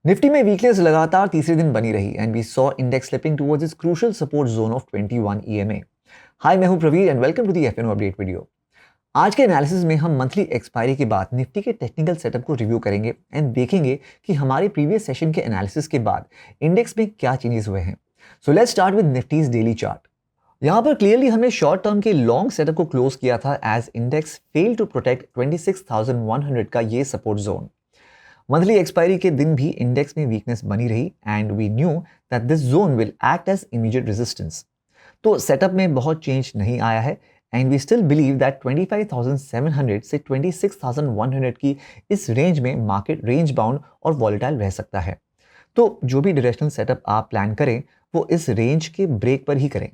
Nifty में weakness लगातार तीसरे दिन बनी रही and we saw index slipping towards its crucial support zone of 21 EMA. Hi, मैं हूं Praveer and welcome to the FNO update video. आज के एनालिसिस में हम मंथली एक्सपायरी के बाद निफ्टी के टेक्निकल सेटअप को रिव्यू करेंगे एंड देखेंगे कि हमारे प्रीवियस सेशन के एनालिसिस के बाद इंडेक्स में क्या चेंजेस हुए हैं। So let's start with Nifty's daily chart. यहां पर क्लियरली हमने शॉर्ट टर्म के लॉन्ग सेटअप को क्लोज किया था as index fail to protect 26,100 का ये सपोर्ट जोन। मंथली एक्सपायरी के दिन भी इंडेक्स में वीकनेस बनी रही and we knew that this zone will act as immediate resistance. तो सेटअप में बहुत चेंज नहीं आया है and we still believe that 25,700 से 26,100 की इस रेंज में मार्केट रेंज बाउंड और वॉलेटाइल रह सकता है। तो जो भी डायरेक्शनल सेटअप आप प्लान करें वो इस रेंज के ब्रेक पर ही करें।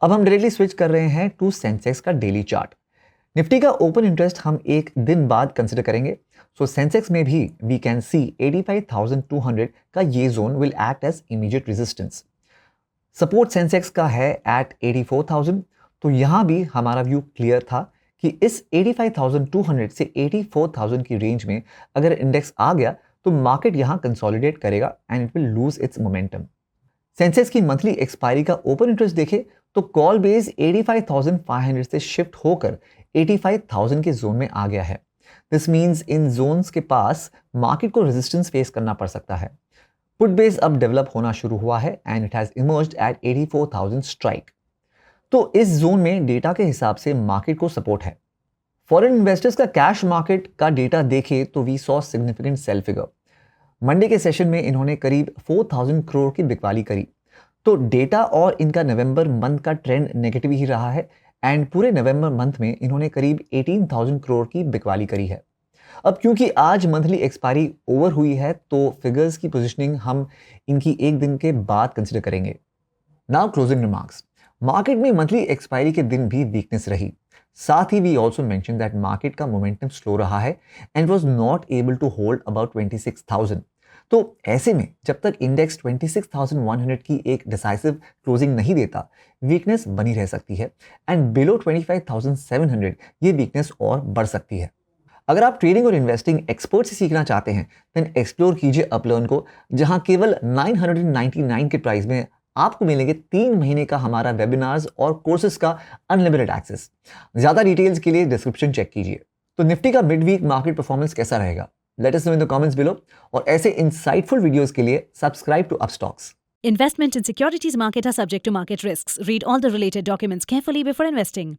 अब हम डायरेक्टली स्विच कर रहे हैं टू सेंसेक्स का डेली चार्ट। निफ्टी का ओपन इंटरेस्ट हम एक दिन बाद कंसिडर करेंगे। सो सेंसेक्स में भी वी कैन सी 85,200 का ये zone will act as immediate resistance. Support Sensex का है एट 84,000। तो यहां भी हमारा व्यू क्लियर था कि इस 85,200 से 84,000 की रेंज में अगर इंडेक्स आ गया तो मार्केट यहां कंसोलिडेट करेगा and it will lose its momentum. Sensex की मंथली एक्सपायरी का ओपन इंटरेस्ट देखें तो कॉल बेस 85,500 से शिफ्ट होकर 85,000 के जोन में आ गया है। दिस मीन्स इन जोन्स के पास मार्केट को रेजिस्टेंस फेस करना पड़ सकता है। पुट बेस अब डेवलप होना शुरू हुआ है and it has emerged at 84,000 strike. तो इस जोन में डेटा के हिसाब से मार्केट को सपोर्ट है। फॉरेन इन्वेस्टर्स का कैश मार्केट का डेटा देखें तो we saw significant sell figure. Monday के सेशन में इन्होंने करीब 4,000 करोड़ की बिकवाली करी। तो डेटा और इनका नवंबर मंथ का ट्रेंड नेगेटिव ही रहा है एंड पूरे नवंबर मंथ में इन्होंने करीब 18,000 करोड़ की बिकवाली करी है। अब क्योंकि आज मंथली एक्सपायरी ओवर हुई है तो फिगर्स की पोजीशनिंग हम इनकी एक दिन के बाद कंसिडर करेंगे। Now closing remarks. मार्केट में मंथली एक्सपायरी के दिन भी वीकनेस रही। साथ ही we also mention that market का मोमेंटम स्लो रहा है and was not able to hold about 26,000। तो ऐसे में जब तक इंडेक्स 26,100 की एक डिसाइसिव क्लोजिंग नहीं देता वीकनेस बनी रह सकती है एंड बिलो 25,700 ये वीकनेस और बढ़ सकती है। अगर आप ट्रेडिंग और इन्वेस्टिंग एक्सपर्ट से सीखना चाहते हैं देन एक्सप्लोर कीजिए अपलर्न को, जहां केवल 999 के प्राइस में आपको मिलेंगे 3 महीने का हमारा वेबिनार्स और कोर्सेज का अनलिमिटेड एक्सेस। ज्यादा डिटेल्स के लिए डिस्क्रिप्शन चेक कीजिए। तो निफ्टी का मिड वीक मार्केट परफॉर्मेंस कैसा रहेगा? Let us know in the comments below और ऐसे इंसाइटफुल वीडियोस के लिए subscribe to Upstox. Investment in securities market are subject to market risks. Read all the related documents carefully before investing.